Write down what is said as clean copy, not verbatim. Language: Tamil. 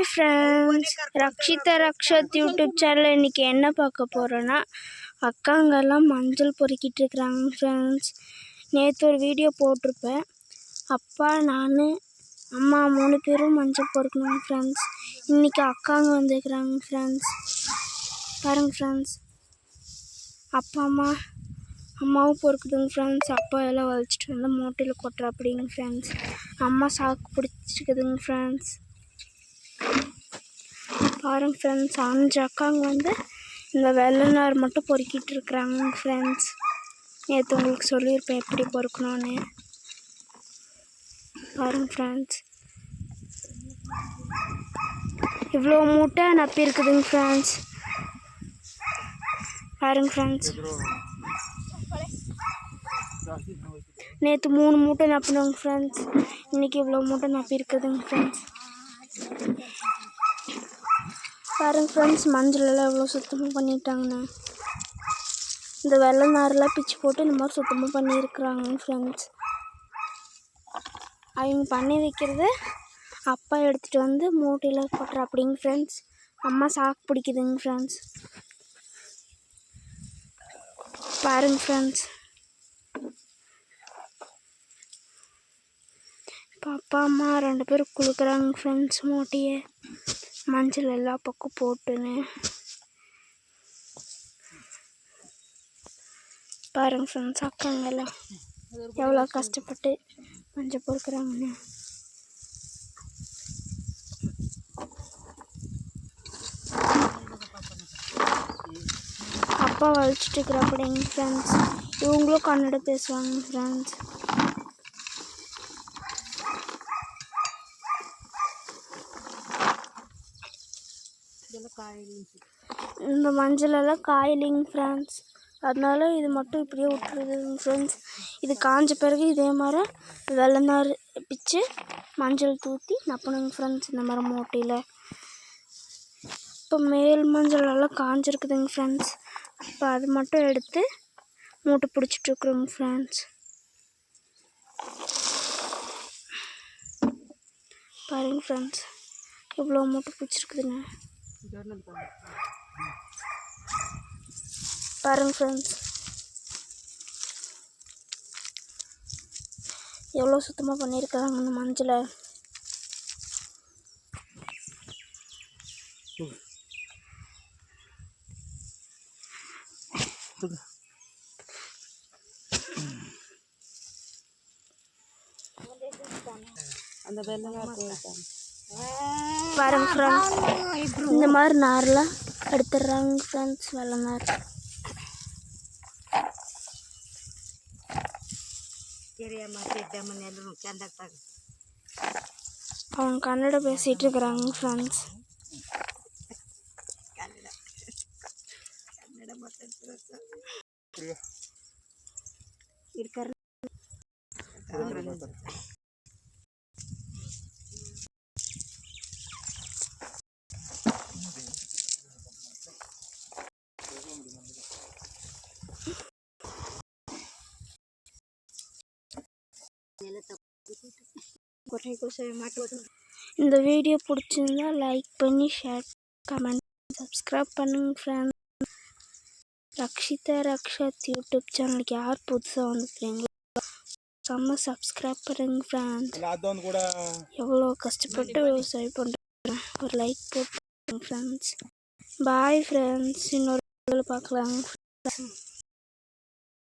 Hi friends, Rakshitha Rakshath YouTube channel இன்றைக்கி என்ன பார்க்க போகிறோன்னா, அக்காங்கெல்லாம் மஞ்சள் பொறுக்கிட்டு இருக்கிறாங்க ஃப்ரெண்ட்ஸ். நேற்று ஒரு வீடியோ போட்டிருப்பேன். அப்பா, நான், அம்மா 3 பேரும் மஞ்சள் பொறுக்கணும் ஃப்ரெண்ட்ஸ். இன்றைக்கி அக்காங்க வந்துருக்குறாங்க ஃப்ரெண்ட்ஸ். பாருங்கள் ஃப்ரெண்ட்ஸ், அப்பா அம்மாவும் பொறுக்குதுங்க ஃப்ரெண்ட்ஸ். அப்பா எல்லாம் வலிச்சிட்டு வந்து மூட்டையில் கொட்டுற அப்படிங்க ஃப்ரெண்ட்ஸ். அம்மா சாக்கு பிடிச்சிக்குதுங்க ஃப்ரெண்ட்ஸ். பாருங்க ஃப்ரெண்ட்ஸ், 5 அக்காங்க வந்து இந்த வெள்ளை நார் மட்டும் பொறுக்கிட்டு இருக்கிறாங்க ஃப்ரெண்ட்ஸ். நேற்று உங்களுக்கு சொல்லியிருப்பேன் எப்படி பொறுக்கணும்னு. பாருங்க ஃப்ரெண்ட்ஸ், இவ்வளோ மூட்டை நப்பி இருக்குதுங்க ஃப்ரெண்ட்ஸ். பாருங்க ஃப்ரெண்ட்ஸ், நேற்று 3 மூட்டை நப்பினோங்க ஃப்ரெண்ட்ஸ். இன்றைக்கி இவ்வளோ மூட்டை நப்பி இருக்குதுங்க ஃப்ரெண்ட்ஸ். பாருங்க ஃப்ரெண்ட்ஸ், மஞ்சள் எல்லாம் எவ்வளோ சுத்தமாக பண்ணிட்டாங்கண்ணா. இந்த வெள்ளை நாரெலாம் பிச்சு போட்டு இந்த மாதிரி சுத்தமாக பண்ணியிருக்கிறாங்க ஃப்ரெண்ட்ஸ். அவங்க பண்ணி வைக்கிறது அப்பா எடுத்துகிட்டு வந்து மூட்டையில் போட்டுற அப்படிங்க ஃப்ரெண்ட்ஸ். அம்மா சாக்கு பிடிக்குதுங்க ஃப்ரெண்ட்ஸ். பாருங்க ஃப்ரெண்ட்ஸ், இப்போ அப்பா அம்மா 2 பேரும் குளுக்குறாங்க ஃப்ரெண்ட்ஸ். மூட்டையை மஞ்சள் எல்லா பக்கம் போட்டுன்னு. பாருங்க ஃப்ரெண்ட்ஸ், அக்காங்கெல்லாம் எவ்வளோ கஷ்டப்பட்டு மஞ்சள் பொறுக்குறாங்கன்னு. அப்பா வலிச்சிட்டு இருக்கிற அப்படிங்க ஃப்ரெண்ட்ஸ். இவங்களும் கன்னடம் பேசுவாங்க ஃப்ரெண்ட்ஸ். இந்த மஞ்சள் எல்லாம் காயலிங்க ஃப்ரெண்ட்ஸ். அதனால இது மட்டும் இப்படியே விட்டுருதுங்க ஃப்ரெண்ட்ஸ். இது காஞ்ச பிறகு இதே மாதிரி வெள்ளை நார் பிச்சு மஞ்சள் தூற்றி நப்பணுங்க ஃப்ரெண்ட்ஸ் இந்த மாதிரி மூட்டையில். இப்போ மேல் மஞ்சள் எல்லாம் காஞ்சிருக்குதுங்க ஃப்ரெண்ட்ஸ். இப்போ அது மட்டும் எடுத்து மூட்டை பிடிச்சிட்ருக்குறோங்க ஃப்ரெண்ட்ஸ். பாருங்க ஃப்ரெண்ட்ஸ், இவ்வளோ மூட்டை பிடிச்சிருக்குதுங்க. பாருங்க ஃப்ரெண்ட்ஸ், எவ்வளோ சுத்தமாக பண்ணியிருக்காங்க அந்த மஞ்சளை. பாருங்க ஃப்ரெண்ட்ஸ், இந்த மாதிரி நார்லாம் எடுத்துடுறாங்க ஃப்ரெண்ட்ஸ். வெள்ளை நார் அவங்க கன்னடம் பேசிகிட்டு இருக்கிறாங்க ஃப்ரெண்ட்ஸ். இருக்காரு இந்த வீடியோ பிடிச்சிருந்தா லைக் பண்ணி ஷேர், கமெண்ட், சப்ஸ்கிரைப் பண்ணுங்க ஃப்ரெண்ட்ஸ். ரக்ஷிதா ரக்ஷத் யூடியூப் சேனலுக்கு யார் புதுசாக வந்துருக்கீங்களோ சப்ஸ்கிரைப் பண்ணுங்க ஃப்ரெண்ட்ஸ். எவ்வளோ கஷ்டப்பட்டு விவசாயம் பண்ணுறேன். ஒரு லைக் போட்டு ஃப்ரெண்ட்ஸ். பாய் ஃப்ரெண்ட்ஸ், இன்னொரு பார்க்கலாம்.